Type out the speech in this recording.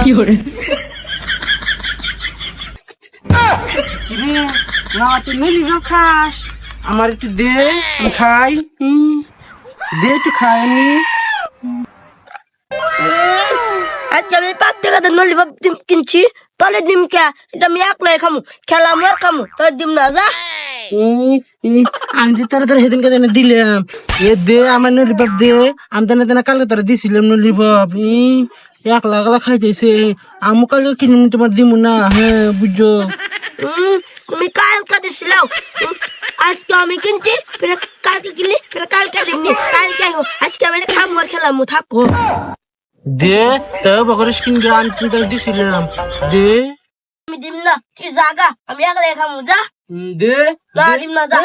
Fiore. কিরে না তুই নলিভাব খাস আমার একটু দে আমি খাই দে একটু খাই আমি আচ্ছা আমি 5 টাকাতে নলিভাব ডিম কিনছি তাহলে ডিম কে এটা আমি একলাই খামু খেলাম আর খামু তোর ডিম না যা আমি যে তোরা সেদিনকে জানে দিলাম এ দে আমার নলিভাব দে আমি তেনা কালকে তোরা দিছিলাম নলিভাব একলা একলা খাইতেছে আমি কালকে কিনে তোমার দিমু না হ্যাঁ বুঝছো তুমি কালকে দিছিলাও আজকে আমি কিনছি ফিরে কালকে কিনলি ফিরে কালকে দিমনি কালকে আজকে আমি খামু আর খেলাম থাকো দে তাও বকরিস কিনে আমি তোরা দিছিলাম দে আমি দিম না তুই জাগা আমি একলাই খামু যা দে না দিম না যা